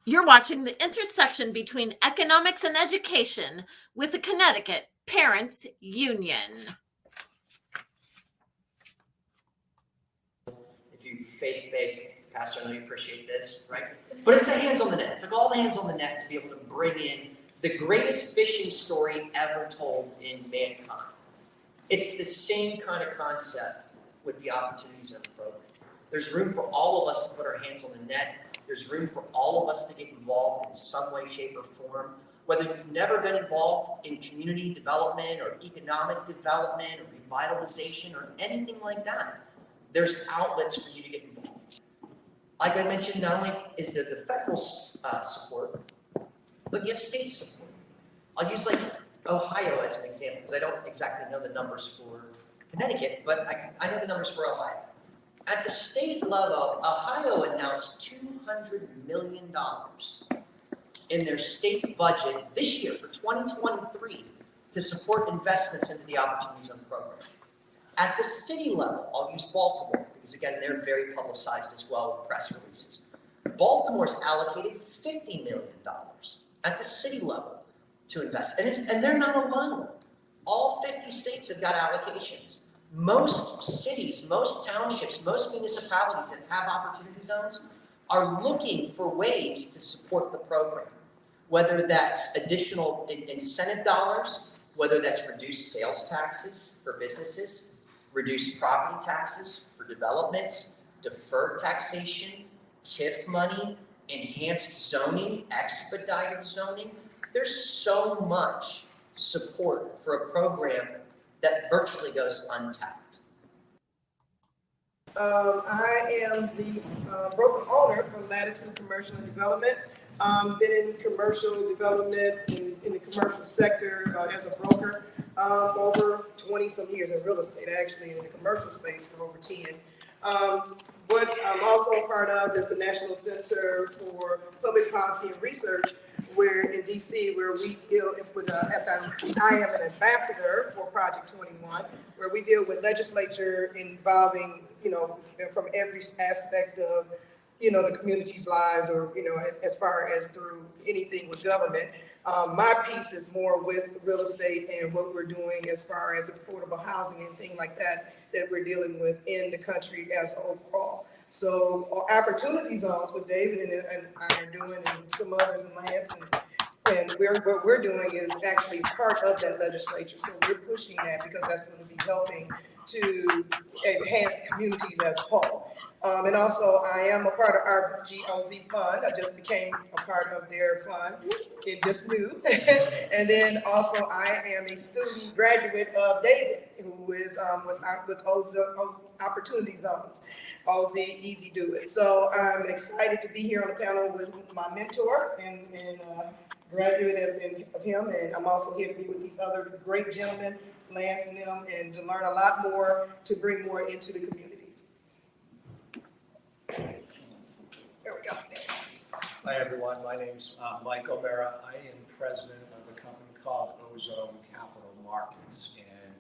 You're watching the intersection between economics and education with the Connecticut Parents Union. If you faith-based, Pastor, I know you appreciate this, right? But it's the hands on the net. It took all the hands on the net to be able to bring in the greatest fishing story ever told in mankind. It's the same kind of concept with the Opportunity Zone program. There's room for all of us to put our hands on the net. There's room for all of us to get involved in some way, shape, or form. Whether you've never been involved in community development or economic development or revitalization or anything like that, there's outlets for you to get involved. Like I mentioned, not only is there the federal support, but you have state support. I'll use like Ohio as an example, because I don't exactly know the numbers for Connecticut, but I know the numbers for Ohio. At the state level, Ohio announced $200 million in their state budget this year for 2023 to support investments into the Opportunity Zone program. At the city level, I'll use Baltimore, because again, they're very publicized as well with press releases. Baltimore's allocated $50 million at the city level to invest. And they're not alone. All 50 states have got allocations. Most cities, most townships, most municipalities that have opportunity zones are looking for ways to support the program, whether that's additional incentive dollars, whether that's reduced sales taxes for businesses, reduced property taxes for developments, deferred taxation, TIF money, enhanced zoning, expedited zoning. There's so much support for a program that virtually goes untapped. I am the broker owner for Latitude Commercial and Development. Been in commercial development in the commercial sector as a broker for over 20 some years, in real estate actually, in the commercial space for over 10. What I'm also a part of is the National Center for Public Policy and Research, where in DC, where we deal with, I am an ambassador for Project 21, where we deal with legislature involving, from every aspect of, the community's lives, or, as far as through anything with government. My piece is more with real estate and what we're doing as far as affordable housing and things like that we're dealing with in the country as overall. So opportunity zones, what David and I are doing, and some others, and Lance, and what we're doing is actually part of that legislature. So we're pushing that because that's going to be helping to enhance communities as a whole. And also, I am a part of our GOZ fund. I just became a part of their fund. It just new. And then also, I am a student graduate of David, who is with Opportunity Zones. OZ Easy Do It. So I'm excited to be here on the panel with my mentor and graduate of him, and I'm also here to be with these other great gentlemen, Lance and them, and to learn a lot more, to bring more into the communities. There we go. Hi everyone, my name's Mike O'Mara. I am president of a company called Ozone Capital Markets, and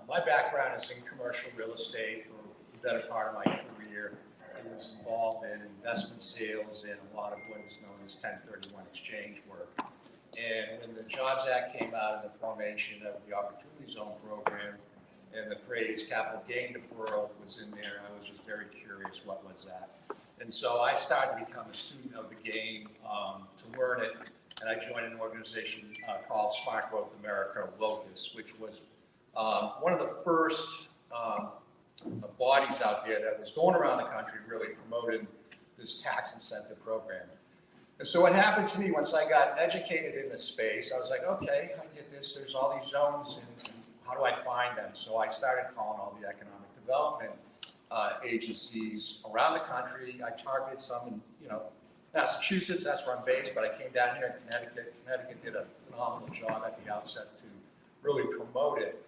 my background is in commercial real estate for the better part of my career. I was involved in investment sales and a lot of what is known as 1031 exchange work. And when the Jobs Act came out and the formation of the Opportunity Zone program and the phrase capital gain deferral was in there, I was just very curious what was that. And so I started to become a student of the game to learn it, and I joined an organization called Smart Growth America, Locus, which was one of the first bodies out there that was going around the country really promoting this tax incentive program. And so what happened to me once I got educated in this space, I was like, okay, I get this, there's all these zones, and how do I find them? So I started calling all the economic development agencies around the country. I targeted some in, Massachusetts, that's where I'm based, but I came down here in Connecticut. Connecticut did a phenomenal job at the outset to really promote it.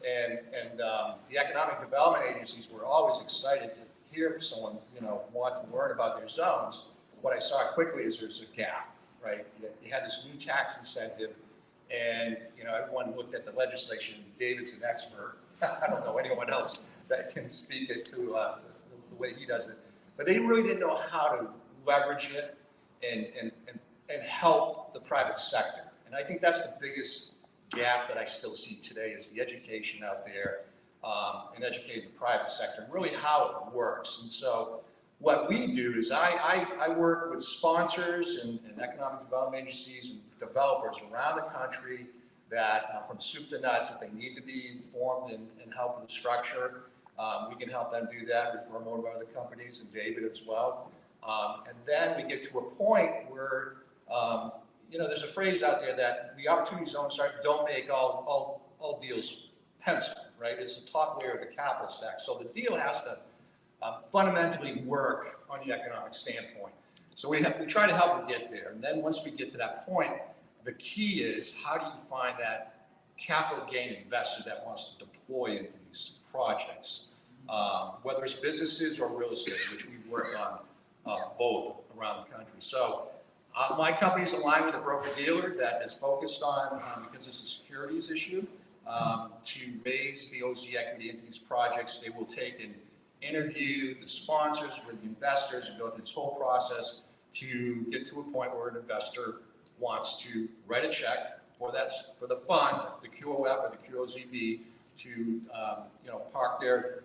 And the economic development agencies were always excited to hear someone, want to learn about their zones. What I saw quickly is there's a gap, right? You had this new tax incentive, and everyone looked at the legislation. David's an expert. I don't know anyone else that can speak it to the way he does it. But they really didn't know how to leverage it and help the private sector. And I think that's the biggest gap that I still see today is the education out there and educating the private sector, and really how it works. And so what we do is I work with sponsors and economic development agencies and developers around the country that from soup to nuts, that they need to be informed and help with the structure. We can help them do that, refer them over to other companies, and David as well. And then we get to a point where, there's a phrase out there that the opportunity zones don't make all deals pencil, right? It's the top layer of the capital stack. So the deal has to fundamentally work on the economic standpoint. So we try to help them get there. And then once we get to that point, the key is how do you find that capital gain investor that wants to deploy into these projects, whether it's businesses or real estate, which we work on both around the country. So my company is aligned with a broker-dealer that is focused on, because it's a securities issue, to raise the OZ equity into these projects. They will take and interview the sponsors with the investors and go through this whole process to get to a point where an investor wants to write a check for the fund, the QOF or the QOZB, to park their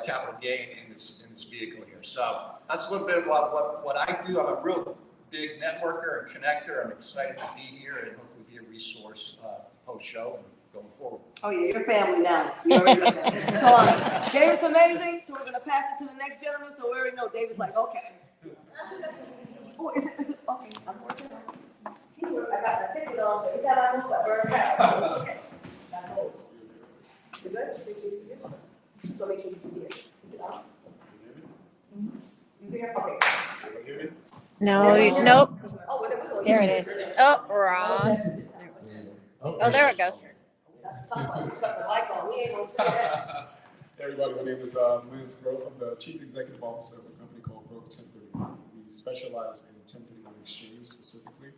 capital gain in this vehicle here. So that's a little bit about what I do. I'm a real big networker and connector. I'm excited to be here and hopefully be a resource post-show and going forward. Oh yeah, your family now. You already know that. So David's amazing. So we're gonna pass it to the next gentleman. So we already know David's like, okay. Oh, is it okay? I'm working on it. Teamwork. I got my ticket on. So every time I move, I burn it out. So it's okay. That goes. You good? So make sure you can hear. Is it on? You hear? Okay. No, nope. Oh, well, then we'll Here it is. Oh, wrong. Oh, there it goes. Talk about just cut the mic on. We ain't gonna say that. Hey everybody, my name is Lance Grove. I'm the Chief Executive Officer of a company called Grove 1031. We specialize in 1031 exchange specifically.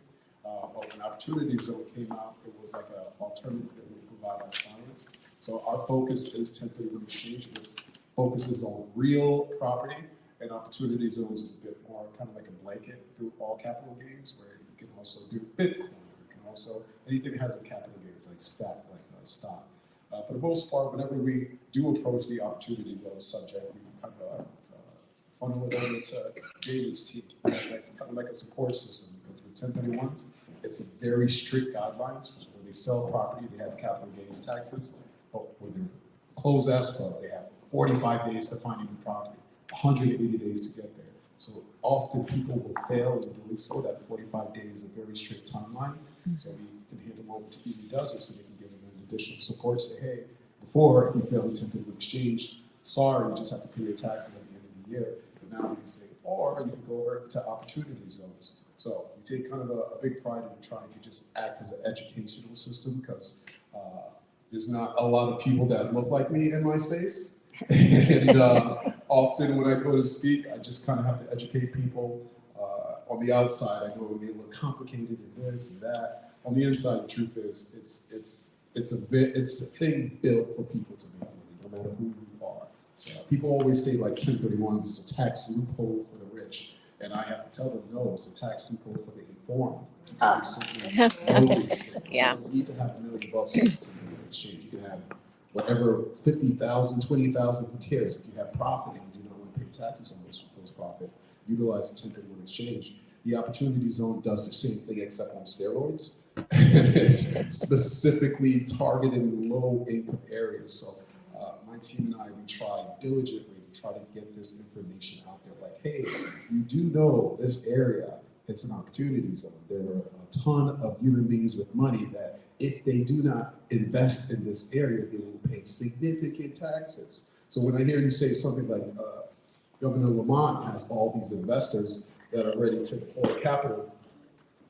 But when Opportunity Zone came out, it was like an alternative that we provide our clients. So our focus is 1031 exchange. It focuses on real property, and Opportunity Zones is a bit more kind of like a blanket through all capital gains, where you can also do Bitcoin. You can also, anything that has a capital gains like stock. For the most part, whenever we do approach the opportunity zone subject, we kind of funnel it over to David's team. It's kind of like a support system, because with 1031s, it's a very strict guidelines. So when they sell property, they have capital gains taxes. But when they close escrow, they have 45 days to find a new property, 180 days to get there. So often people will fail in doing so. That 45 days is a very strict timeline. So we can hand them over to who does it, so they can give them an additional support. Say, hey, before you failed to 1031 exchange, sorry, you just have to pay your taxes at the end of the year. But now we can say, or you can go over to opportunity zones. So we take kind of a big pride in trying to just act as an educational system, because there's not a lot of people that look like me in my space. And often when I go to speak, I just kind of have to educate people. On the outside, I know it may look complicated and this and that. On the inside, the truth is, it's a thing built for people to make money, no matter who you are. So people always say like 1031s is a tax loophole for the rich, and I have to tell them no, it's a tax loophole for the informed. Yeah. So you need to have $1 million bucks to exchange. You can have whatever, 50,000, 20,000, who cares? If you have profit and you do not want to pay taxes on those profit, utilize the 1031 exchange. The Opportunity Zone does the same thing except on steroids. It's specifically targeted low income areas. So my team and I, we try diligently to try to get this information out there. Like, hey, you do know this area, it's an opportunity zone. There are a ton of human beings with money that if they do not invest in this area, they will pay significant taxes. So when I hear you say something like, Governor Lamont has all these investors that are ready to deploy capital,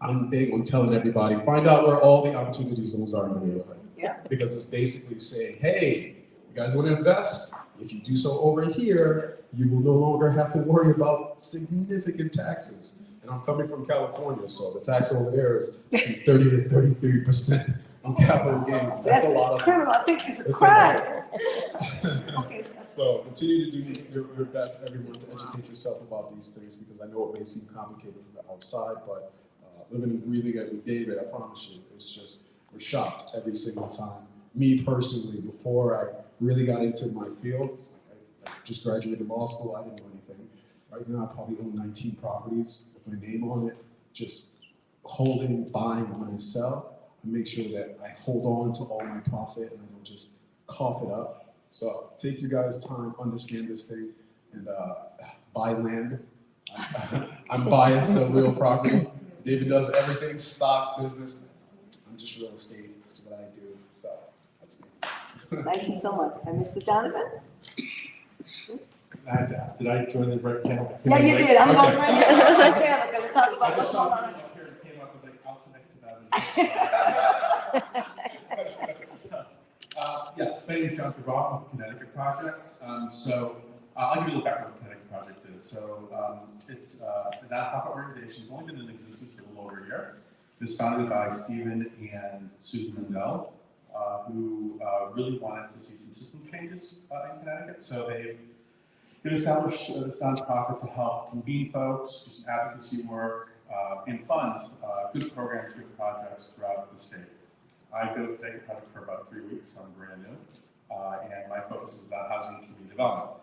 I'm big on telling everybody, find out where all the opportunity zones are in the neighborhood. Yeah. Because it's basically saying, hey, you guys want to invest? If you do so over here, you will no longer have to worry about significant taxes. And I'm coming from California, so the tax over there is 30 to 33%. on capital gains. That's a lot of criminal. I think it's a It's a crime. Okay. So continue to do your best, everyone, to educate yourself about these things, because I know it may seem complicated from the outside, but living and breathing it with David, I promise you, it's just, we're shocked every single time. Me personally, before I really got into my field, I just graduated law school, I didn't know anything. Right now, I probably own 19 properties with my name on it, just holding, buying, and when I sell, I make sure that I hold on to all my profit and I don't just cough it up. So take you guys' time, understand this thing, and buy land. I'm biased to real property. David does everything, stock, business. I'm just real estate, that's what I do, so that's me. Thank you so much. And Mr. Jonathan? I had to ask, did I join the right panel? Yeah, you did. I'm going to bring you Okay. on the panel because you're talking I about what's just going saw on. it up here and came up, I was like, I'll sit next to that. Yes, my name is Jonathan Roth with the Connecticut Project. I'll give you a little background on what the Connecticut Project is. It's a nonprofit organization. It's only been in existence for a little over a year. It was founded by Stephen and Susan Mendel, who really wanted to see some system changes in Connecticut. So they've established this nonprofit to help convene folks, do some advocacy work, and fund good programs, good projects throughout the state. I go to the Connecticut Project for about 3 weeks, so I'm brand new, and my focus is on housing and community development.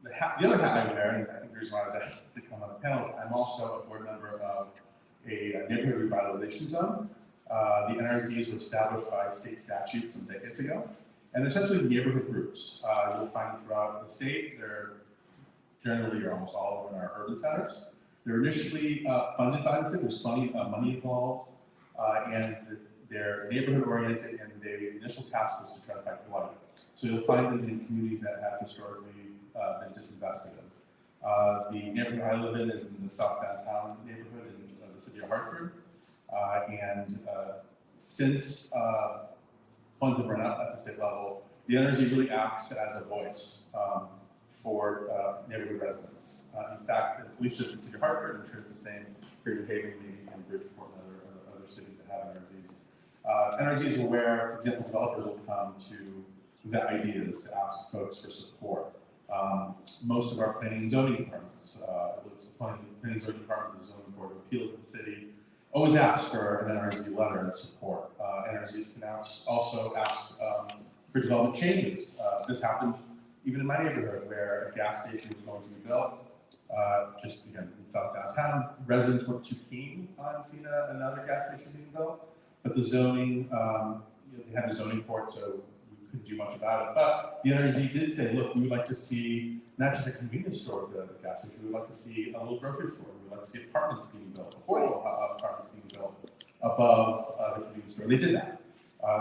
The other hat I wear, and I think the reason why I was asked to come on the panel is I'm also a board member of a neighborhood revitalization zone. The NRZs were established by state statute some decades ago, and they're essentially neighborhood groups. You'll find them throughout the state. They're generally, or almost all of them, in our urban centers. They're initially funded by the state. There's money involved, and they're neighborhood oriented, and the initial task was to try to fight flooding. So you'll find them in communities that have historically been disinvested in. The neighborhood I live in is in the South Downtown neighborhood in the city of Hartford. Since funds have run out at the state level, the NRZ really acts as a voice for neighborhood residents. In fact, at least in the city of Hartford, I'm sure it's the same here in Haven, maybe in Bridgeport and other cities that have NRZs. NRZs are where, for example, developers will come to vet ideas, to ask folks for support. Most of our planning and zoning departments, the planning and zoning department, the zoning board of appeals in the city, always ask for an NRZ letter and support. NRZs can also ask for development changes. This happened even in my neighborhood where a gas station was going to be built, just again in South Downtown. Residents weren't too keen on seeing another gas station being built, but the zoning, they had the zoning for it, so we couldn't do much about it. But the NRZ did say, look, we would like to see not just a convenience store with a gas station, we would like to see a little grocery store, we would like to see apartments being built, affordable apartments being built above the convenience store. They did that.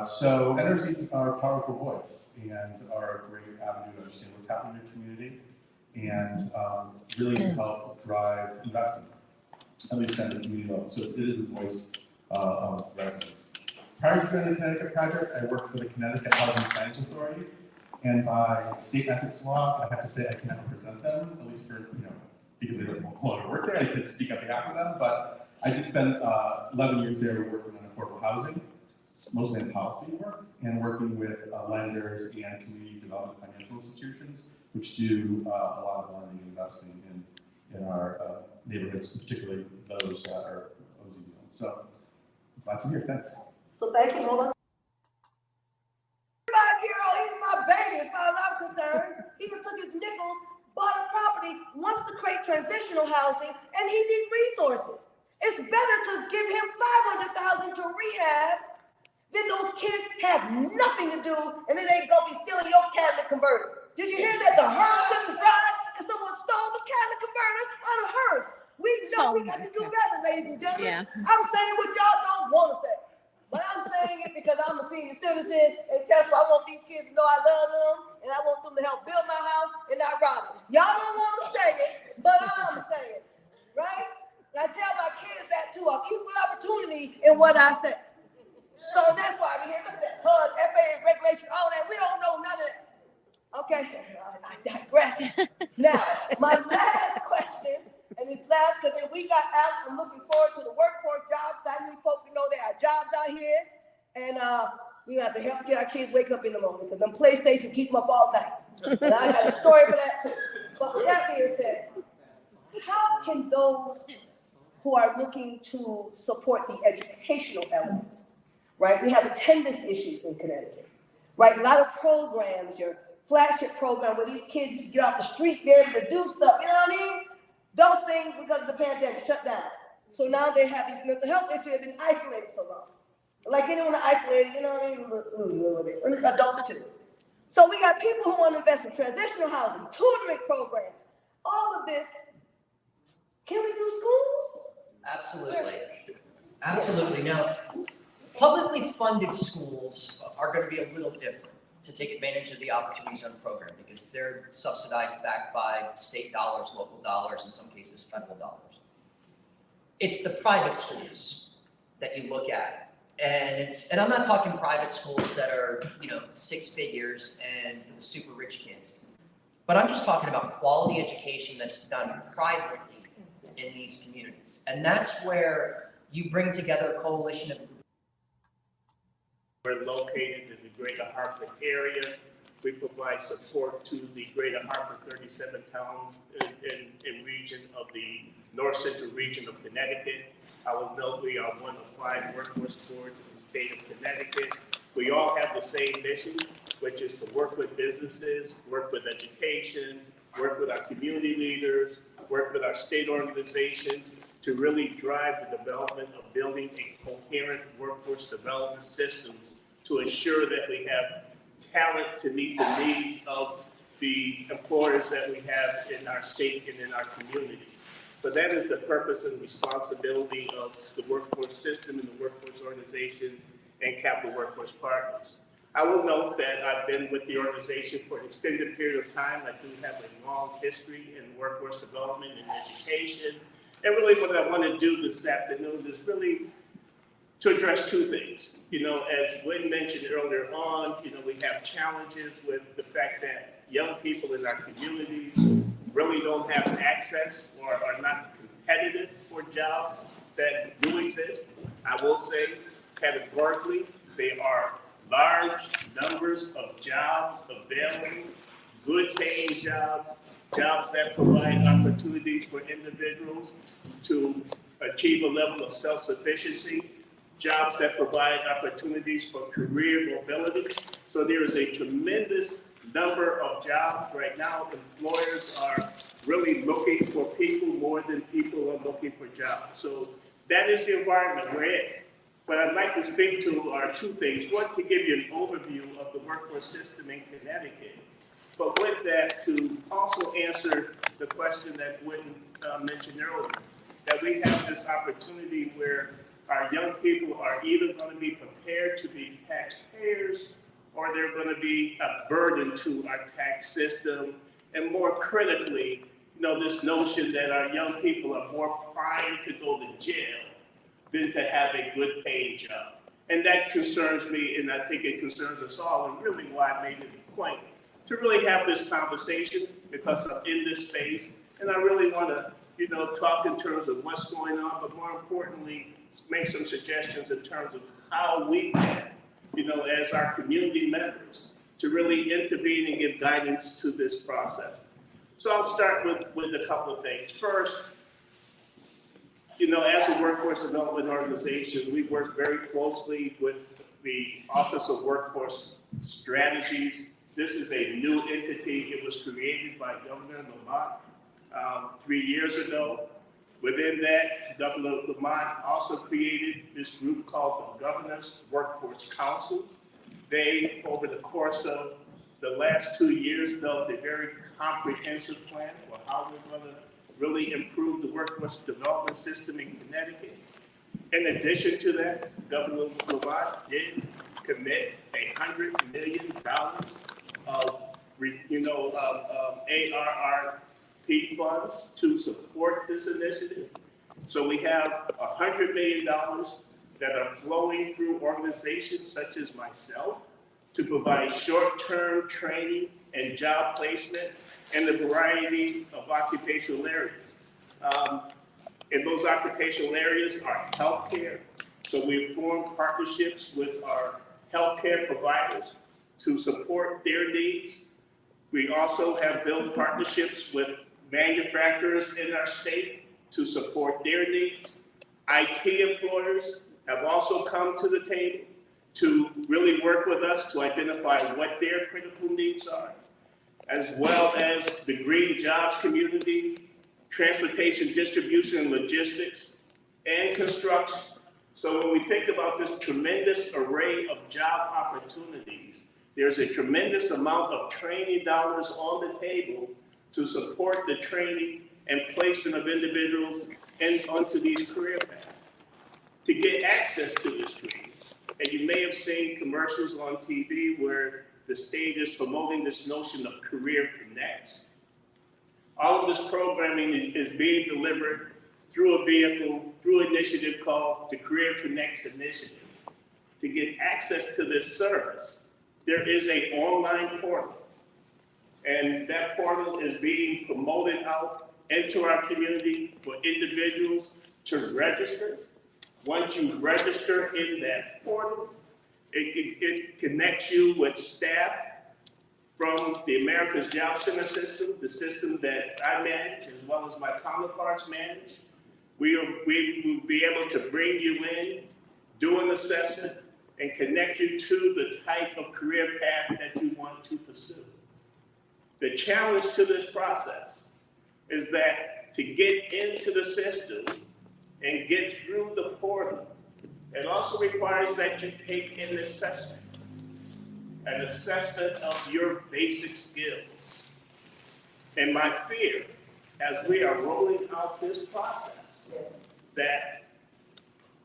So NRZs are a powerful voice and are a great avenue to understand what's happening in your community and really help drive investment, at least at the community level. So it is a voice of residents. Prior to joining the Connecticut Project, I worked for the Connecticut Housing Finance Authority, and by state ethics laws, I have to say I cannot represent them, at least for, because they don't no longer work there. I could speak on behalf of them, but I did spend 11 years there working on affordable housing, mostly in policy work, and working with lenders and community development financial institutions, which do a lot of lending and investing in our neighborhoods, particularly those that are OZ zones. So glad to hear. Thanks. So thank you. Hold on. 5-year-old, he's my baby as far as I'm concerned. He even took his nickels, bought a property, wants to create transitional housing, and he needs resources. It's better to give him $500,000 to rehab than those kids have nothing to do, and then they go be stealing your catalytic converter. Did you hear that the hearse couldn't drive and someone stole the catalytic converter out of hearse? We know we got to do better, ladies and gentlemen. Yeah. I'm saying what y'all don't want to say. But I'm saying it because I'm a senior citizen, and tell me I want these kids to know I love them, and I want them to help build my house and not rob it. Y'all don't want to say it, but I'm saying it, right? I tell my kids that too. I'm equal opportunity in what I say. So that's why we here. Look at that HUD, FAA regulation, all that. We don't know none of that. Okay, I digress. Now, my last question. And it's last, because then we got out. I'm looking forward to the workforce jobs. I need folks to know there are jobs out here. And we have to help get our kids wake up in the morning because them PlayStation keep them up all night. And I got a story for that too. But with that being said, how can those who are looking to support the educational elements, right? We have attendance issues in Connecticut, right? A lot of programs, your flagship program where these kids used to get off the street, be able to do stuff, you know what I mean? Those things, because of the pandemic, shut down. So now they have these mental health issues, they've been isolated so long. Like anyone isolated, you know what I mean? A little bit. Adults too. So we got people who want to invest in transitional housing, tutoring programs, all of this. Can we do schools? Absolutely. Absolutely. Now, publicly funded schools are going to be a little different to take advantage of the opportunities on the program because they're subsidized back by state dollars, local dollars, in some cases federal dollars. It's the private schools that you look at. And I'm not talking private schools that are, six figures and for the super rich kids. But I'm just talking about quality education that's done privately in these communities. And that's where you bring together a coalition of. We're located in the greater Hartford area. We provide support to the greater Hartford 37 town and region of the North Central region of Connecticut. I will note we are one of 5 workforce boards in the state of Connecticut. We all have the same mission, which is to work with businesses, work with education, work with our community leaders, work with our state organizations to really drive the development of building a coherent workforce development system to ensure that we have talent to meet the needs of the employers that we have in our state and in our communities. But that is the purpose and responsibility of the workforce system and the workforce organization and Capital Workforce Partners. I will note that I've been with the organization for an extended period of time. I do have a long history in workforce development and education. And really what I want to do this afternoon is really to address 2 things. As Gwen mentioned earlier on, we have challenges with the fact that young people in our communities really don't have access or are not competitive for jobs that do exist. I will say categorically, there are large numbers of jobs available, good paying jobs, jobs that provide opportunities for individuals to achieve a level of self-sufficiency, jobs that provide opportunities for career mobility. So there is a tremendous number of jobs right now. Employers are really looking for people more than people are looking for jobs. So that is the environment we're in. What I'd like to speak to are 2 things. One, to give you an overview of the workforce system in Connecticut. But with that, to also answer the question that Whitney mentioned earlier, that we have this opportunity where our young people are either going to be prepared to be taxpayers or they're going to be a burden to our tax system. And more critically, this notion that our young people are more primed to go to jail than to have a good paying job. And that concerns me, and I think it concerns us all, and really why I made it a point to really have this conversation because I'm in this space, and I really want to, talk in terms of what's going on, but more importantly, make some suggestions in terms of how we can, as our community members, to really intervene and give guidance to this process. So I'll start with a couple of things. First, as a workforce development organization, we work very closely with the Office of Workforce Strategies. This is a new entity. It was created by Governor Lamont 3 years ago. Within that, Governor Lamont also created this group called the Governor's Workforce Council. They, over the course of the last 2 years, built a very comprehensive plan for how we're going to really improve the workforce development system in Connecticut. In addition to that, Governor Lamont did commit $100 million of ARRP funds to support this initiative. So we have $100 million that are flowing through organizations such as myself to provide short-term training and job placement in a variety of occupational areas. And those occupational areas are healthcare, So we formed partnerships with our healthcare providers to support their needs. We also have built partnerships with manufacturers in our state to support their needs. IT employers have also come to the table to really work with us to identify what their critical needs are, as well as the green jobs community, transportation, distribution, and logistics, and construction. So when we think about this tremendous array of job opportunities, there's a tremendous amount of training dollars on the table to support the training and placement of individuals onto these career paths. To get access to this training, and you may have seen commercials on TV where the state is promoting this notion of Career Connects. All of this programming is being delivered through a vehicle, through an initiative called the Career Connects Initiative. To get access to this service, there is an online portal, and that portal is being promoted out into our community for individuals to register. Once you register in that portal, it connects you with staff from the America's Job Center system, the system that I manage, as well as my counterparts manage. We will be able to bring you in, do an assessment, and connect you to the type of career path that you want to pursue. The challenge to this process is that to get into the system and get through the portal, it also requires that you take an assessment of your basic skills. And my fear, as we are rolling out this process, that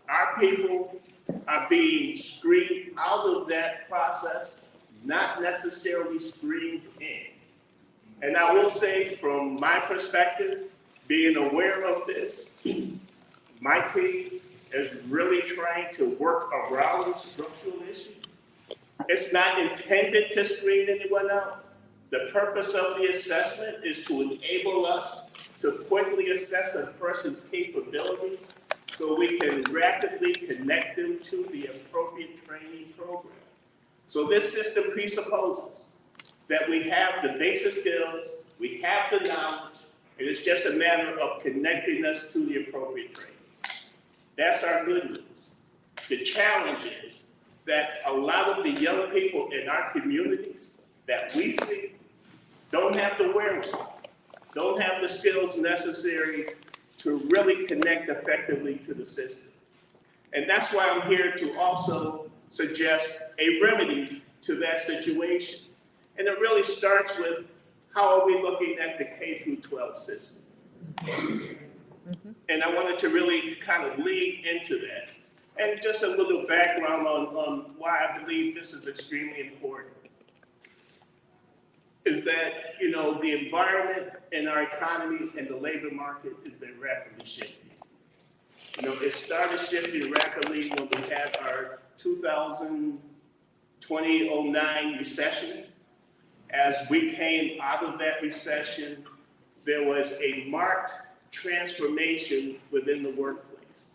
our people are being screened out of that process, not necessarily screened in. And I will say, from my perspective, being aware of this, my team is really trying to work around structural issues. It's not intended to screen anyone out. The purpose of the assessment is to enable us to quickly assess a person's capabilities so we can rapidly connect them to the appropriate training program. So this system presupposes that we have the basic skills, we have the knowledge, and it's just a matter of connecting us to the appropriate training. That's our good news. The challenge is that a lot of the young people in our communities that we see don't have the wherewithal, don't have the skills necessary to really connect effectively to the system. And that's why I'm here to also suggest a remedy to that situation. And it really starts with, how are we looking at the K through 12 system? And I wanted to really kind of lead into that. And just a little background on why I believe this is extremely important is that, the environment in our economy and the labor market has been rapidly shifting. It started shifting rapidly when we had our 2009 recession. As we came out of that recession, there was a marked transformation within the workplace.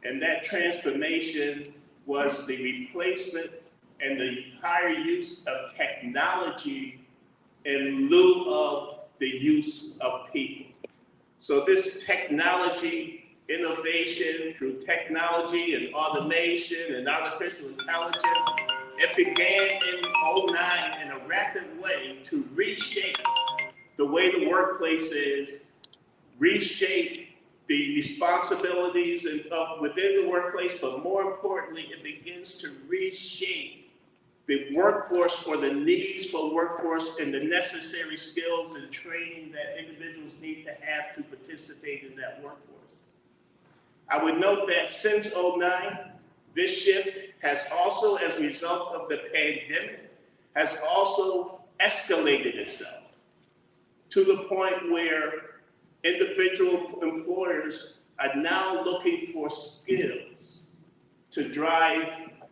And that transformation was the replacement and the higher use of technology in lieu of the use of people. So this technology innovation through technology and automation and artificial intelligence, it began in 2009 in a rapid way to reshape the way the workplace is, reshape the responsibilities within the workplace, but more importantly, it begins to reshape the workforce or the needs for workforce and the necessary skills and training that individuals need to have to participate in that workforce. I would note that since 2009, this shift has also, as a result of the pandemic, has also escalated itself to the point where individual employers are now looking for skills to drive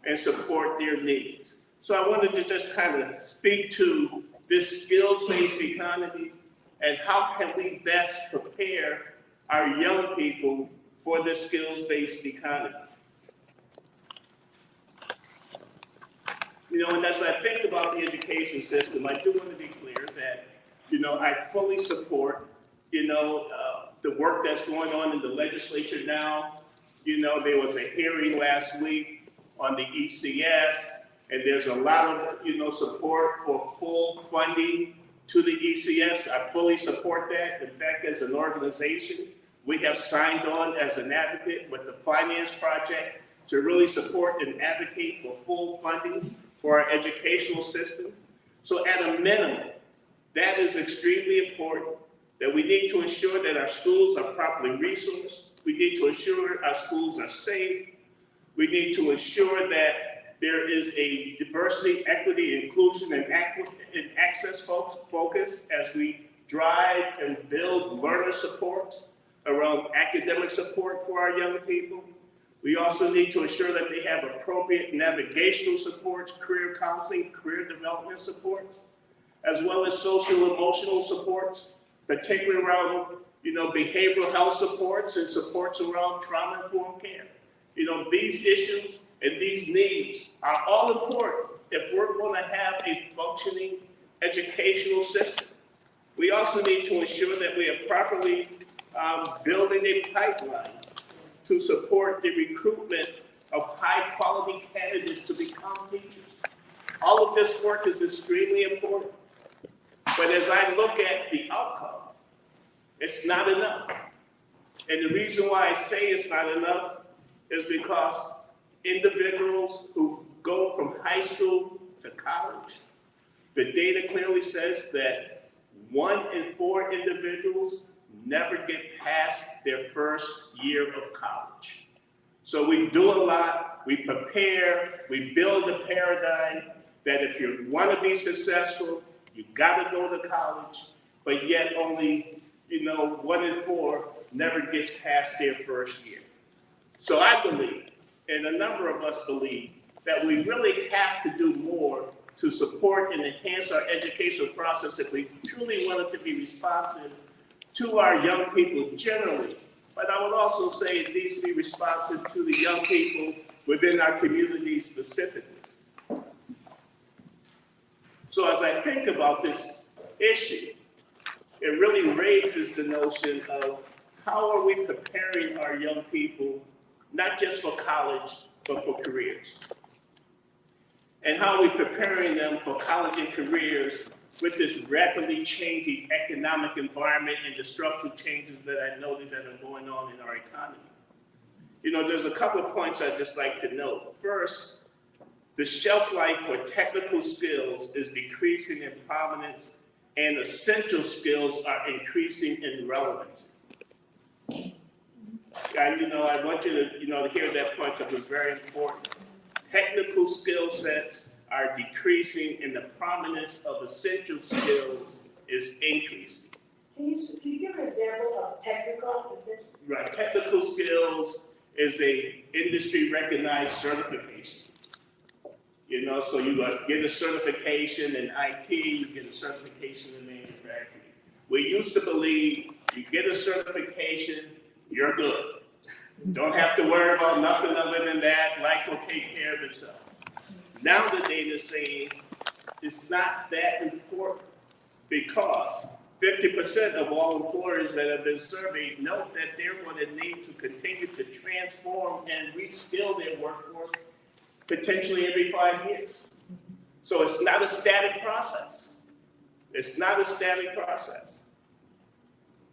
and support their needs. So I wanted to just kind of speak to this skills-based economy and how can we best prepare our young people for this skills-based economy. And as I think about the education system, I do want to be clear that, I fully support, the work that's going on in the legislature now. There was a hearing last week on the ECS, and there's a lot of, support for full funding to the ECS. I fully support that. In fact, as an organization, we have signed on as an advocate with the Finance Project to really support and advocate for full funding for our educational system. So at a minimum, that is extremely important, that we need to ensure that our schools are properly resourced. We need to ensure our schools are safe. We need to ensure that there is a diversity, equity, inclusion, and access focus as we drive and build learner supports around academic support for our young people. We also need to ensure that they have appropriate navigational supports, career counseling, career development supports, as well as social emotional supports, particularly around, behavioral health supports and supports around trauma-informed care. These issues and these needs are all important if we're going to have a functioning educational system. We also need to ensure that we are properly building a pipeline to support the recruitment of high-quality candidates to become teachers. All of this work is extremely important. But as I look at the outcome, it's not enough. And the reason why I say it's not enough is because individuals who go from high school to college, the data clearly says that 1 in 4 individuals never get past their first year of college. So we do a lot, we prepare, we build a paradigm that if you want to be successful, you got to go to college, but yet only, 1 in 4 never gets past their first year. So I believe, and a number of us believe, that we really have to do more to support and enhance our educational process if we truly want it to be responsive to our young people generally. But I would also say it needs to be responsive to the young people within our community specifically. So as I think about this issue, it really raises the notion of how are we preparing our young people, not just for college, but for careers? And how are we preparing them for college and careers with this rapidly changing economic environment and the structural changes that I noted that are going on in our economy? There's a couple of points I'd just like to note. First, the shelf life for technical skills is decreasing in prominence, and essential skills are increasing in relevance. I want you to, hear that point because it's very important. Technical skill sets are decreasing, and the prominence of essential skills is increasing. Can you give an example of technical? Right, technical skills is a industry recognized certification. So you get a certification in IT, you get a certification in manufacturing. We used to believe you get a certification, you're good. Don't have to worry about nothing other than that. Life will take care of itself. Now the data is saying it's not that important because 50% of all employers that have been surveyed note that they're going to need to continue to transform and reskill their workforce potentially every 5 years. So it's not a static process. It's not a static process.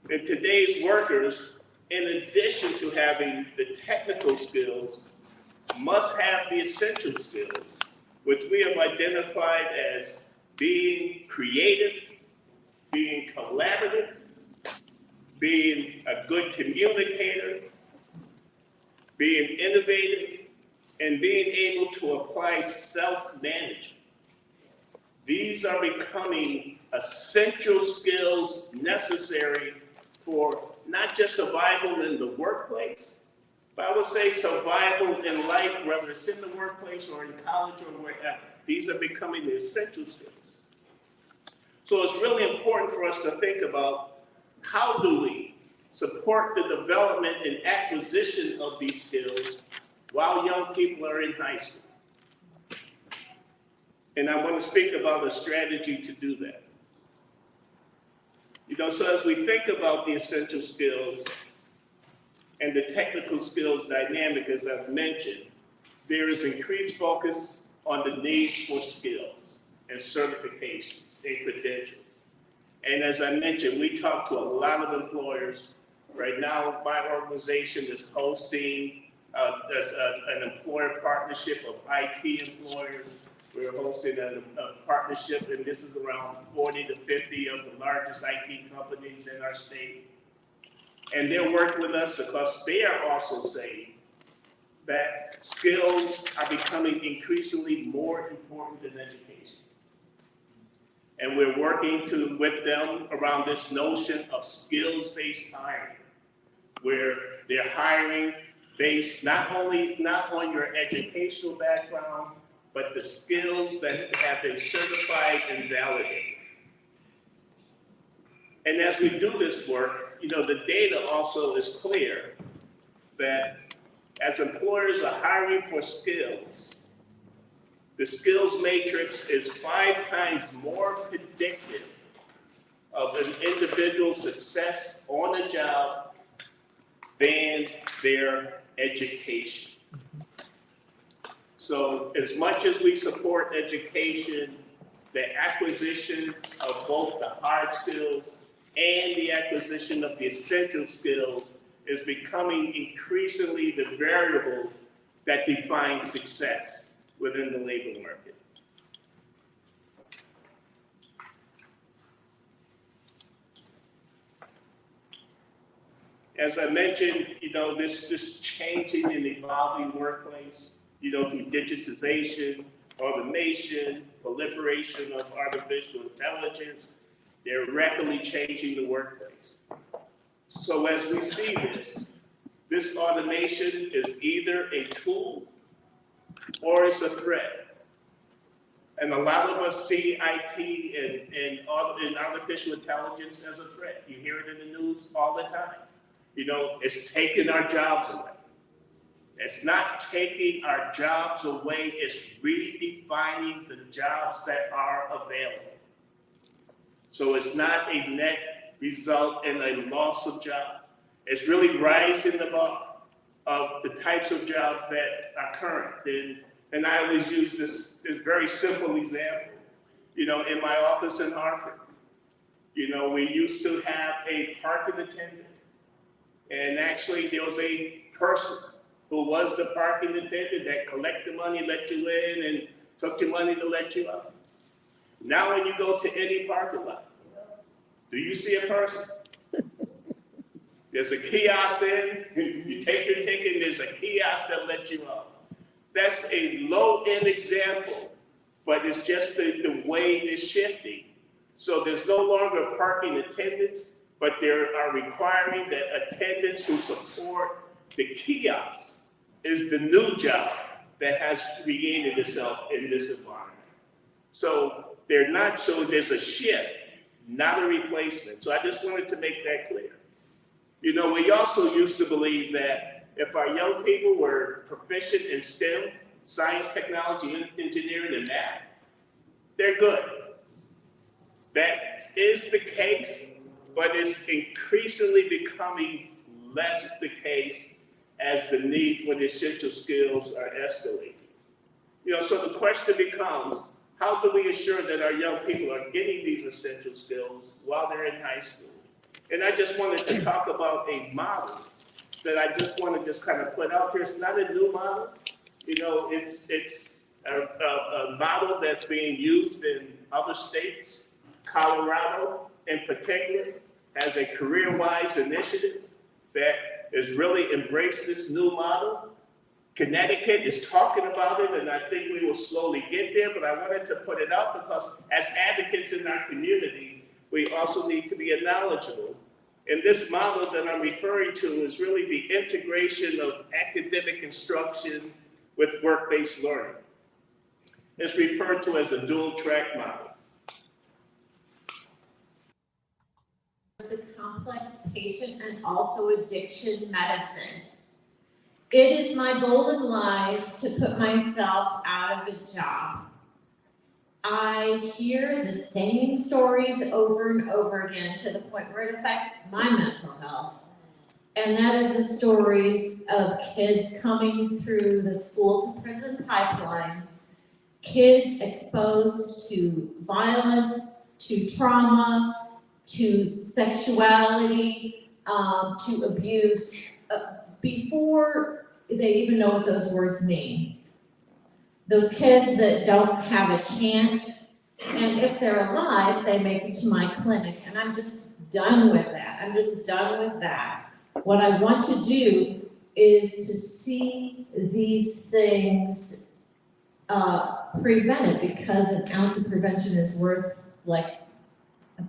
And today's workers, in addition to having the technical skills, must have the essential skills, which we have identified as being creative, being collaborative, being a good communicator, being innovative, and being able to apply self-management. These are becoming essential skills necessary for not just survival in the workplace, but I would say survival in life, whether it's in the workplace or in college or wherever. These are becoming the essential skills. So it's really important for us to think about how do we support the development and acquisition of these skills while young people are in high school. And I want to speak about a strategy to do that. So as we think about the essential skills and the technical skills dynamic, as I've mentioned, there is increased focus on the needs for skills and certifications and credentials. And as I mentioned, we talk to a lot of employers. Right now, my organization is hosting an employer partnership of IT employers. We're hosting a partnership, and this is around 40 to 50 of the largest IT companies in our state. And they're working with us because they are also saying that skills are becoming increasingly more important than education. And we're working with them around this notion of skills-based hiring, where they're hiring based not on your educational background, but the skills that have been certified and validated. And as we do this work, the data also is clear that as employers are hiring for skills, the skills matrix is 5 times more predictive of an individual's success on a job than their education. So as much as we support education, the acquisition of both the hard skills and the acquisition of the essential skills is becoming increasingly the variable that defines success within the labor market. As I mentioned, this changing and evolving workplace, through digitization, automation, proliferation of artificial intelligence, they're rapidly changing the workplace. So as we see this automation is either a tool or it's a threat. And a lot of us see IT and artificial intelligence as a threat. You hear it in the news all the time. It's taking our jobs away. It's not taking our jobs away, it's redefining the jobs that are available. So it's not a net result in a loss of jobs. It's really rising the bar of the types of jobs that are current. And I always use this very simple example. In my office in Hartford, we used to have a parking attendant. And actually there was a person who was the parking attendant that collected the money, let you in, and took your money to let you out. Now when you go to any parking lot, do you see a person? There's a kiosk in, you take your ticket, and there's a kiosk that lets you out. That's a low-end example, but it's just the way it's shifting. So there's no longer parking attendants, but there are requiring that attendants who support the kiosk is the new job that has created itself in this environment. So there's a shift, not a replacement. So I just wanted to make that clear. We also used to believe that if our young people were proficient in STEM, science, technology, engineering, and math, they're good. That is the case, but it's increasingly becoming less the case as the need for the essential skills are escalating. So the question becomes, how do we ensure that our young people are getting these essential skills while they're in high school? And I just wanted to talk about a model that I just want to kind of put out here. It's not a new model. It's a model that's being used in other states. Colorado, in particular, has a career-wise initiative that has really embraced this new model. Connecticut is talking about it, and I think we will slowly get there, but I wanted to put it out because as advocates in our community, we also need to be knowledgeable. And this model that I'm referring to is really the integration of academic instruction with work-based learning. It's referred to as a dual-track model. The complex patient and also addiction medicine. It is my goal in life to put myself out of a job. I hear the same stories over and over again to the point where it affects my mental health. And that is the stories of kids coming through the school to prison pipeline, kids exposed to violence, to trauma, to sexuality, to abuse, before they even know what those words mean. Those kids that don't have a chance, and if they're alive, they make it to my clinic, and I'm just done with that. I'm just done with that. What I want to do is to see these things prevented, because an ounce of prevention is worth like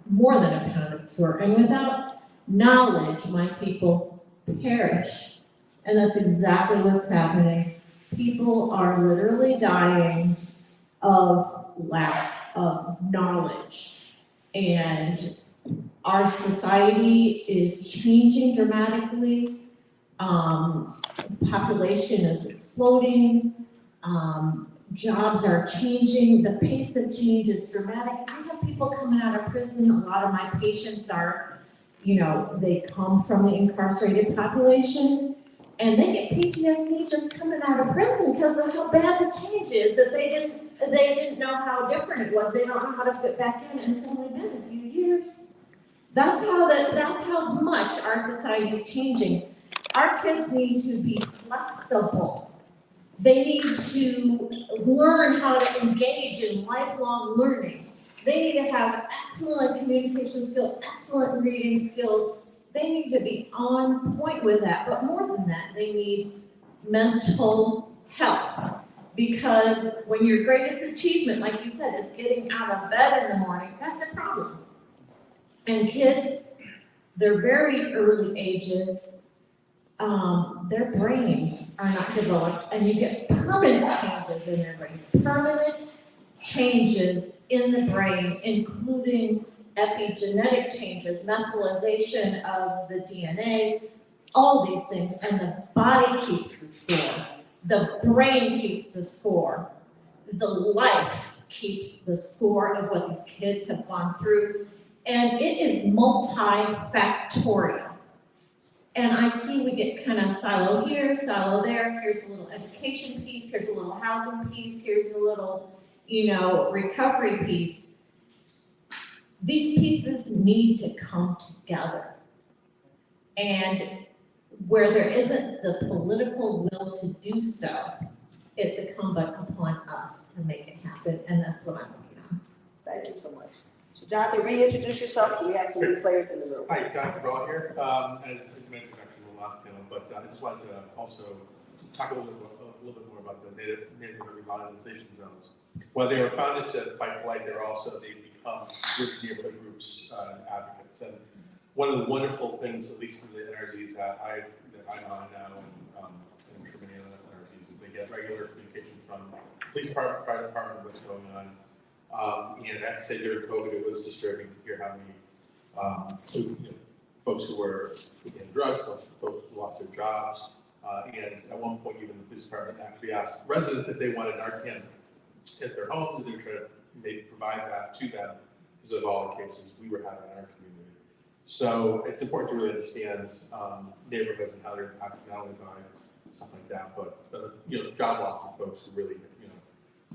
more than a pound of cure. And without knowledge, my people perish. And that's exactly what's happening. People are literally dying of lack of knowledge. And our society is changing dramatically. Population is exploding. Jobs are changing. The pace of change is dramatic. I have people coming out of prison. A lot of my patients are, they come from the incarcerated population, and they get PTSD just coming out of prison because of how bad the change is, that they didn't know how different it was. They don't know how to fit back in, and it's only been a few years. That's how much our society is changing. Our kids need to be flexible. They need to learn how to engage in lifelong learning. They need to have excellent communication skills, excellent reading skills. They need to be on point with that, but more than that, they need mental health. Because when your greatest achievement, like you said, is getting out of bed in the morning, that's a problem. And kids, their very early ages, their brains are not developed, and you get permanent changes in their brains. Permanent changes in the brain, including epigenetic changes, methylation of the DNA, all these things, and the body keeps the score. The brain keeps the score. The life keeps the score of what these kids have gone through, and it is multifactorial. And I see we get kind of silo here, silo there. Here's a little education piece, here's a little housing piece, here's a little, recovery piece. These pieces need to come together. And where there isn't the political will to do so, it's incumbent upon us to make it happen, and that's what I'm working on. Thank you so much. So Jonathan, reintroduce yourself. We have some new players in the room. Hi, Jonathan Rowe here. As you mentioned, actually, we'll not film, but I just wanted to also talk a little bit more about the neighborhood revitalization zones. While they were founded to fight blight, they've become good neighborhood groups and advocates. And one of the wonderful things, at least in the NRZs that I'm on now, and for many other NRZs, is they get regular communication from police department, fire department, what's going on. And I have to say, during COVID, it was disturbing to hear how many folks who were in drugs, folks who lost their jobs, and at one point, even the police department actually asked residents if they wanted Narcan at their homes, and they were trying to maybe provide that to them because of all the cases we were having in our community. So it's important to really understand neighborhoods and how they're impacted not only by stuff like that, but job loss of folks who really,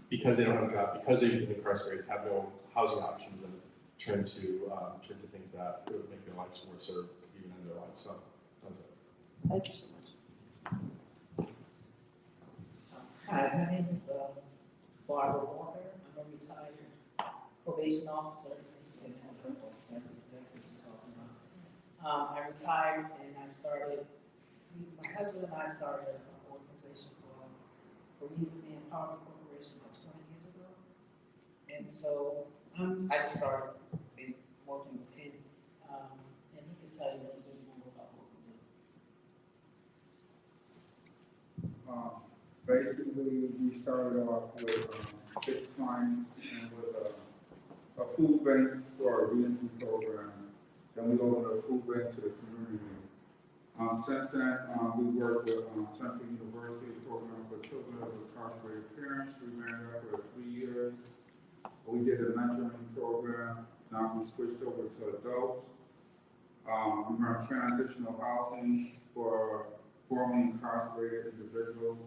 because they don't have a job, because they've been incarcerated, have no housing options, and turn to things that would make their lives worse or even end their lives. So that was it. Thank you so much. Hi, my name is Barbara Walker. I'm a retired probation officer. I used to be a health officer. Exactly what you're talking about. I retired and I started. My husband and I started an organization called Believe in Me Empowerment Corporation about 20 years ago. And so I just started working with him, and he can tell you a little bit more about what we do. Basically, we started off with 6 clients and with a food bank for our reentry program. Then we opened a food bank to the community. Since then, we worked with Central University program for children of incarcerated parents. We ran that for 3 years. We did a mentoring program, now we switched over to adults. We run transitional housing for formerly incarcerated individuals,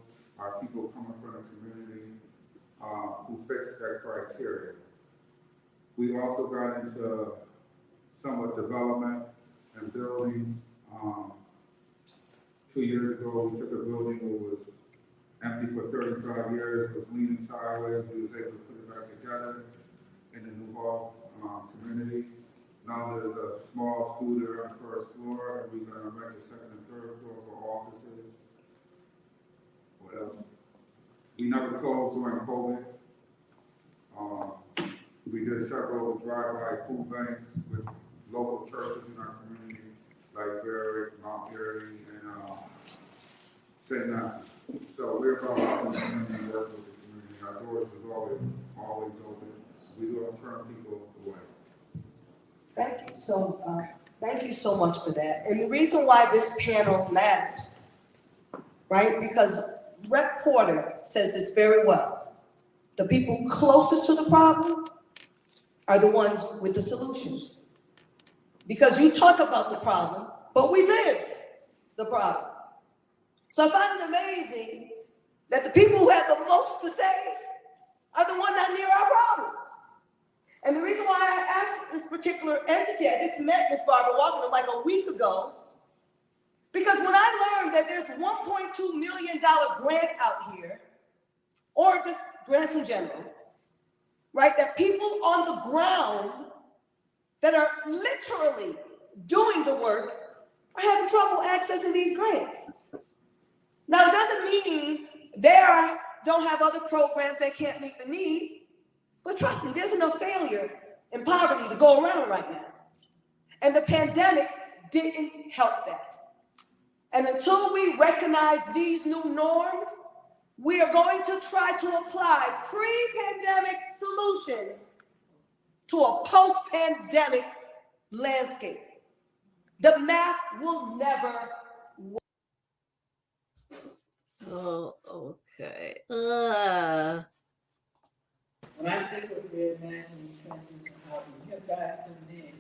people coming from the community who fits that criteria. We also got into somewhat development and building. 2 years ago, we took a building that was empty for 35 years, was leaning sideways. We was able to put it back together in the New Hall community. Now there's a small school there on the first floor, and we're gonna make the second and third floor for offices. What else? We never closed during COVID. We did several drive-by food banks with local churches in our community, like Berwick, Mount Airy, and St. Matthew. So we're about the community, working with the community. Our doors is always open. We don't turn people away. Thank you so much for that. And the reason why this panel matters, right? Because Rep. Porter says this very well. The people closest to the problem are the ones with the solutions. Because you talk about the problem, but we live the problem. So I find it amazing that the people who have the most to say are the ones that are near our problems. And the reason why I asked this particular entity, I just met Ms. Barbara Walker like a week ago, because when I learned that there's $1.2 million grant out here, or just grants in general, right, that people on the ground that are literally doing the work are having trouble accessing these grants. Now, it doesn't mean they don't have other programs that can't meet the need, but trust me, there's enough failure and poverty to go around right now. And the pandemic didn't help that. And until we recognize these new norms, we are going to try to apply pre-pandemic solutions to a post-pandemic landscape. The math will never work. Oh, okay. When I think of reimagining transition housing, you have guys coming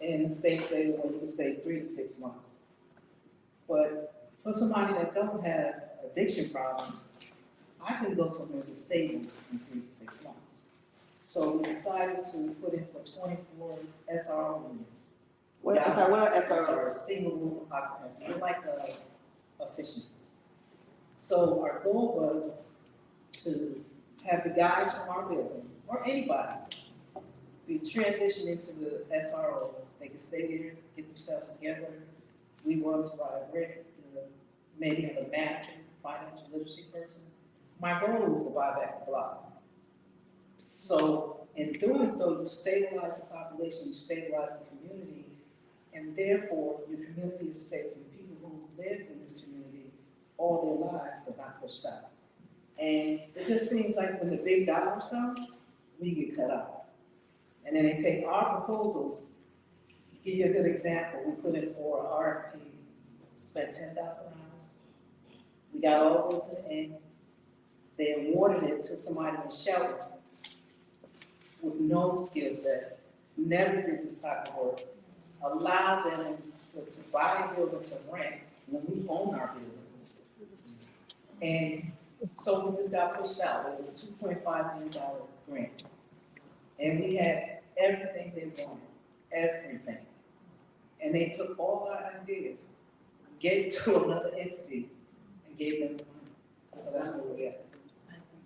in and the state say, well, you can stay 3 to 6 months. But for somebody that don't have addiction problems, I can go somewhere to stay in 3 to 6 months. So we decided to put in for 24 SRO units. What are SROs? Sorry, single room occupancy. They're like efficiency. So our goal was to have the guys from our building, or anybody, be transitioned into the SRO. They can stay here, get themselves together. We want to buy a rent, maybe have a manager, financial literacy person. My goal is to buy back the block. So in doing so, you stabilize the population, you stabilize the community, and therefore your community is safe. And people who live in this community all their lives are not pushed out. And it just seems like when the big dollars come, we get cut out. And then they take our proposals. Give you a good example. We put in for an RFP, spent $10,000. We got all the way to the end. They awarded it to somebody in the shelter with no skill set, never did this type of work, allowed them to buy a building to rent when we own our buildings. And so we just got pushed out. It was a $2.5 million grant. And we had everything they wanted, everything. And they took all our ideas, gave it to another entity, and gave them the money. So that's where we're at.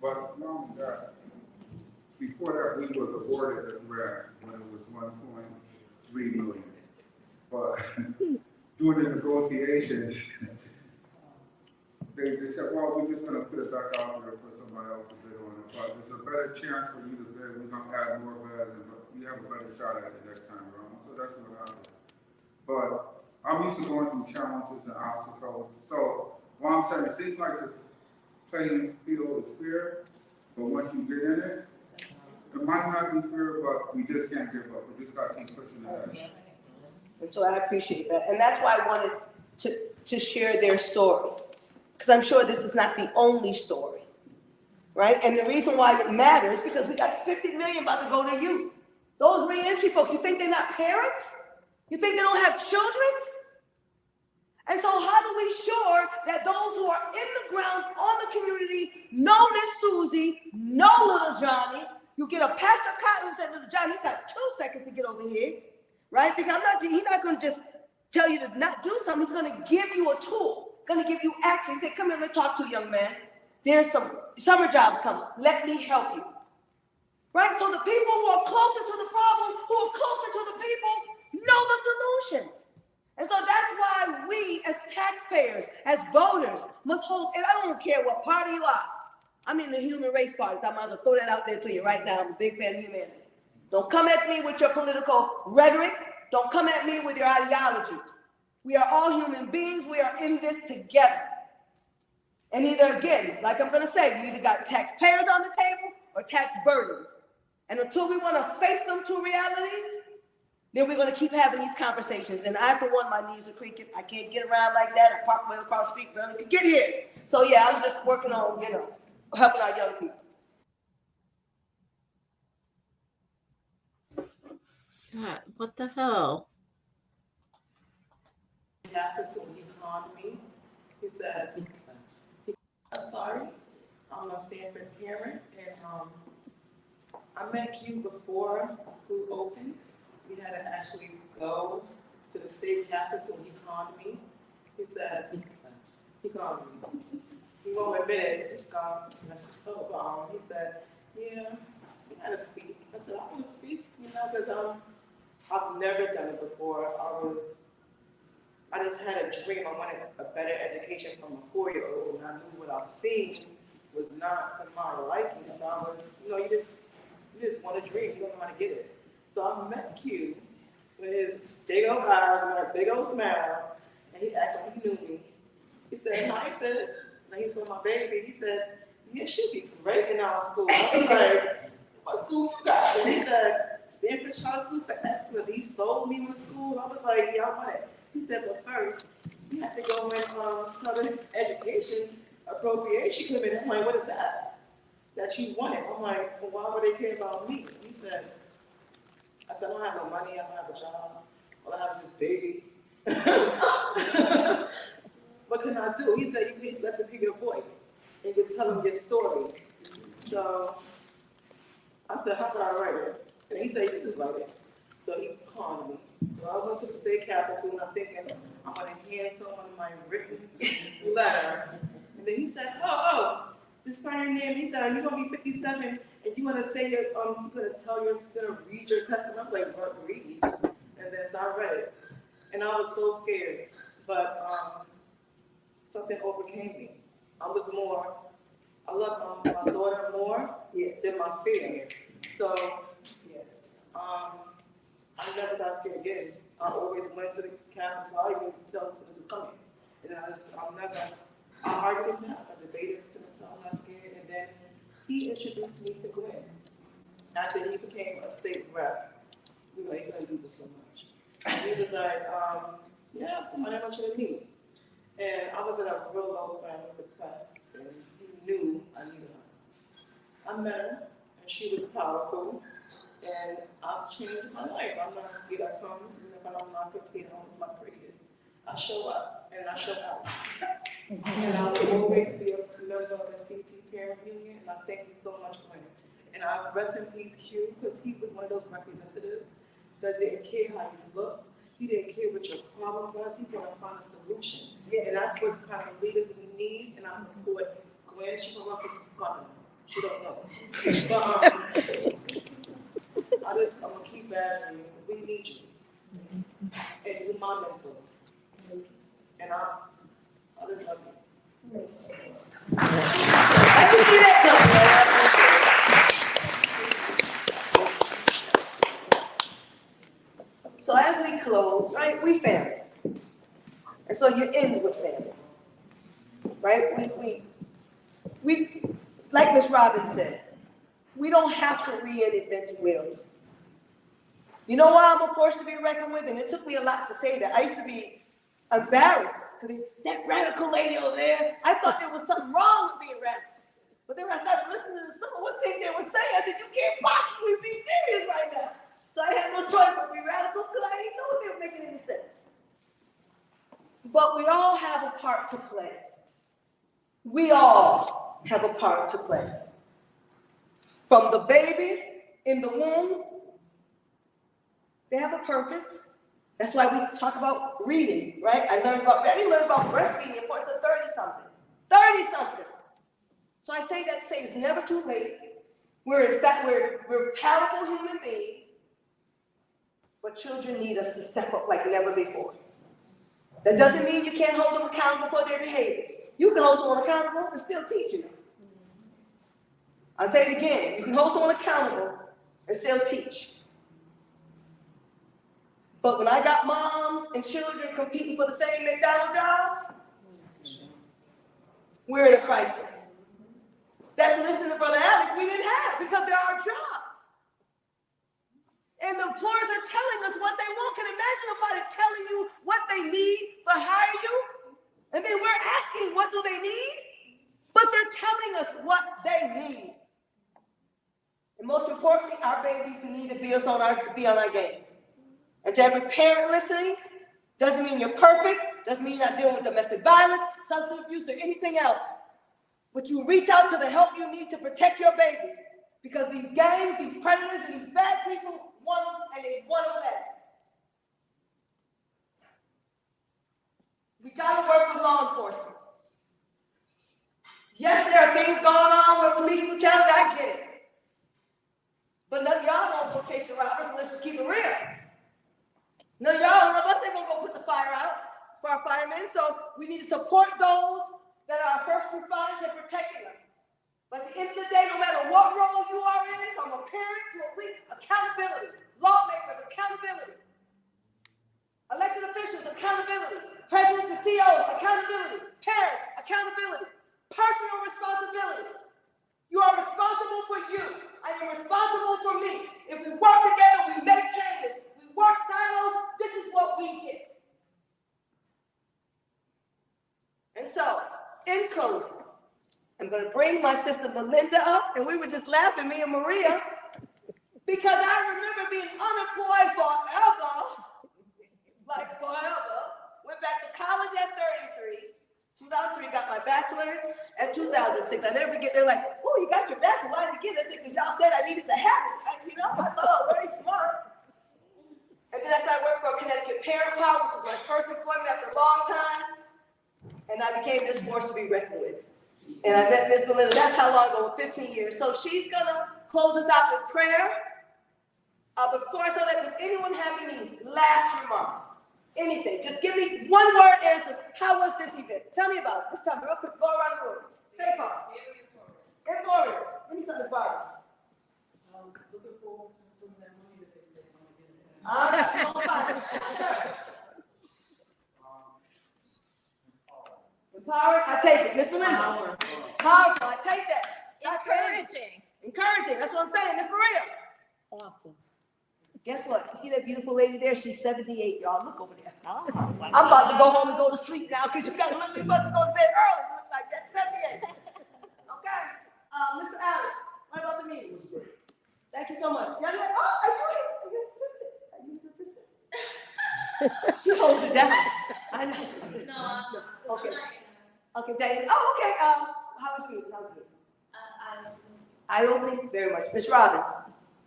But not only that, before that, we was awarded the grant when it was 1.3 million. But during the negotiations, they said, well, we're just gonna put it back out there for somebody else to bid on it. But it's a better chance for you to bid. We're gonna add more beds and we have a better shot at it next time around. So that's what happened. But I'm used to going through challenges and obstacles. So what I'm saying, it seems like the playing field is fair, but once you get in it, it might not be fair, but we just can't give up. We just gotta keep pushing it ahead. And so I appreciate that. And that's why I wanted to share their story. Because I'm sure this is not the only story, right? And the reason why it matters, because we got 50 million about to go to youth. Those reentry folks, you think they're not parents? You think they don't have children? And so how do we ensure that those who are in the ground on the community know Miss Susie, know little Johnny? You get a Pastor Cotton and say, little Johnny, you got 2 seconds to get over here, right? Because he's not going to just tell you to not do something. He's going to give you a tool, going to give you access. He said, come here, let's talk to you, young man. There's some summer jobs coming. Let me help you. Right? So the people who are closer to the problem, who are closer to the people, know the solutions. And so that's why we as taxpayers, as voters, must hold, and I don't care what party you are. I'm in the human race party, so I might as well throw that out there to you right now. I'm a big fan of humanity. Don't come at me with your political rhetoric. Don't come at me with your ideologies. We are all human beings. We are in this together. And either, again, like I'm going to say, we either got taxpayers on the table or tax burdens. And until we want to face them two realities, then we're going to keep having these conversations. And I, for one, my knees are creaking. I can't get around like that. I park way across the street, barely could get here. So yeah, I'm just working on, helping our young people. God, what the hell? Happened to the economy. He said, sorry, I'm a Stanford parent, and I met you before school opened. We had to actually go to the state capital economy. He said, economy. He won't admit it. He said, yeah, we had to speak. I said, I want to speak, because I've never done it before. I just had a dream. I wanted a better education from a 4-year-old, and I knew what I've seen was not to my liking. So I was, you just want to dream. You don't know how to get it. So I met Q with his big old eyes and a big old smile, and he acted like he knew me. He said, hi, sis. And he saw my baby. He said, yeah, she'd be great in our school. I was like, what school you got? And he said, Stanford Charter School for Excellence. He sold me with school. I was like, yeah, I want it. He said, but first, you have to go in Southern Education Appropriation Committee. I'm like, what is that? That you want it. I'm like, well, why would they care about me? He said, I said, I don't have no money. I don't have a job. All I have is this baby. What can I do? He said, you can let them people a voice and you can tell them your story. So I said, how about I write it? And he said, you can write it. So he called me. So I went to the state capitol, and I'm thinking, I'm going to hand someone my written letter. And then he said, just sign your name. He said, are you going to be 57, and you want to say, you're going to read your testimony? I'm like, what, read? And then so I read it. And I was so scared. But something overcame me. I love my daughter more than my fear. So, I never got scared again. I always went to the Capitol. I even tell students it's coming. And I argued with him. I debated with him until I'm not scared. And then he introduced me to Gwen. After he became a state rep, he couldn't do this so much. And he was like, yeah, somebody I want you to meet. And I was in a real low point. I was depressed. And he knew I needed her. I met her, and she was powerful. And I've changed my life. I'm not scared. I come, if I'm not prepared, I'm my prettiest. I show up and I show out. And I will always be a member of the CT Parent Union, and I thank you so much for it. And I rest in peace, Q, because he was one of those representatives that didn't care how you looked. He didn't care what your problem was. He wanted to find a solution. Yes. And that's what kind of leaders we need. And I support Gwen. She can run for governor. She don't know. But I'm gonna keep badgering you. We need you. And you're my mentor. And I just love you. I can see that coming. So as we close, right, we family. And so you end with family. Right? We like Ms. Robbins said, we don't have to reinvent wheels. You know why I'm a force to be reckoned with? And it took me a lot to say that. I used to be embarrassed because that radical lady over there, I thought there was something wrong with being radical. But then when I started listening to some of what things they were saying, I said, you can't possibly be serious right now. So I had no choice but to be radical because I didn't know if they were making any sense. But we all have a part to play. We all have a part to play. From the baby in the womb, they have a purpose. That's why we talk about reading, right? I didn't learn about breastfeeding the importance of 30-something. 30-something. So I say it's never too late. We're talented human beings, but children need us to step up like never before. That doesn't mean you can't hold them accountable for their behaviors. You can hold someone accountable and still teach them. I'll say it again. You can hold someone accountable and still teach. But when I got moms and children competing for the same McDonald's jobs, we're in a crisis. That's, listen to Brother Alex, we didn't have because there are jobs. And the employers are telling us what they want. Can you imagine somebody telling you what they need to hire you? And then we're asking, what do they need? But they're telling us what they need. And most importantly, our babies need to be on our games. And to every parent listening, doesn't mean you're perfect, doesn't mean you're not dealing with domestic violence, substance abuse, or anything else. But you reach out to the help you need to protect your babies. Because these gangs, these predators, and these bad people want them, and they want them bad. We gotta work with law enforcement. Yes, there are things going on with police brutality, I get it. But none of y'all won't go chase the robbers, let's just keep it real. None of us ain't gonna go put the fire out for our firemen, so we need to support those that are first responders and protecting us. But at the end of the day, no matter what role you are in, from a parent to a police, accountability. Lawmakers, accountability. Elected officials, accountability. Presidents and CEOs, accountability. Parents, accountability. Personal responsibility. You are responsible for you. I am responsible for me. If we work together, we make changes. We work silos, this is what we get. And so, in closing, I'm going to bring my sister Belinda up, and we were just laughing, me and Maria, because I remember being unemployed forever, like forever. Went back to college at 33. 2003, got my bachelor's. At 2006, I never forget. They're like, "Oh, you got your bachelor's? Why did you get it?" I said, "Because y'all said I needed to have it." I thought I was very smart. And then I started working for Connecticut Parent Power, which was my first employment after a long time. And I became this force to be reckoned with. And I met Miss Belinda. That's how long ago, 15 years. So she's gonna close us out with prayer. But before I say that, does anyone have any last remarks? Anything? Just give me one word answer. How was this event? Tell me about it. Just tell me real quick. Go around the room. Say part. Informative. Give me something, Barbara. Looking forward to some of that money that they say I'm gonna get. All right, we're gonna find it. Sir. Empowered, I take it. Miss Belinda. Powerful, I take that. Encouraging. Encouraging, that's what I'm saying. Miss Maria. Awesome. Guess what? You see that beautiful lady there? She's 78, y'all. Look over there. Oh, wow. I'm about to go home and go to sleep now because you got to look. You must go to bed early. You look like that. 78. Okay. Mr. Alex, what about the meeting? It was great. Thank you so much. Young man, are you his assistant? Are you his assistant? She holds it down. I know. No. Okay. Okay, Dave. Oh, okay. How was the meeting? How was the meeting? Eye-opening? Very much. Miss Robin.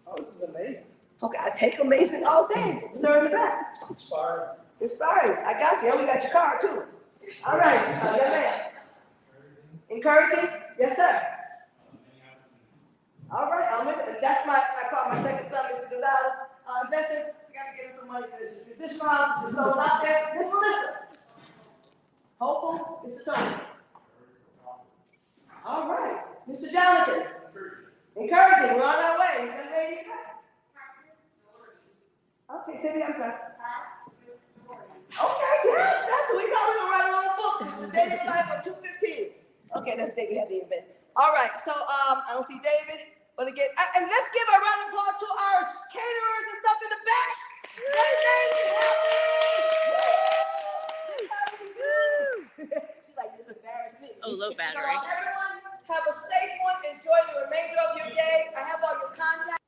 Oh, this is amazing. Okay, I take amazing all day. Sir in the back. Inspired. Inspiring. I got you. I only got your card too. All right, young man. Encouraging? Yes, sir. All right, that's I call my second son, Mr. Gonzalez. Investing, we got to get him some money. This round is going out there. This one is hopeful, Mr. Tony. All right, Mr. Jonathan. Encouraging. We're on our way. Young lady, you got it. Okay, say it again, sir. Okay, yes, that's what we got. We're gonna write our own book. The day of life of 215. Okay, that's the day we have the event. All right, so I don't see David, but again, and let's give a round of applause to our caterers and stuff in the back. That lady happy. She's like, this embarrassed me. Oh, low battery. So everyone Have a safe one. Enjoy the remainder of your day. I have all your contact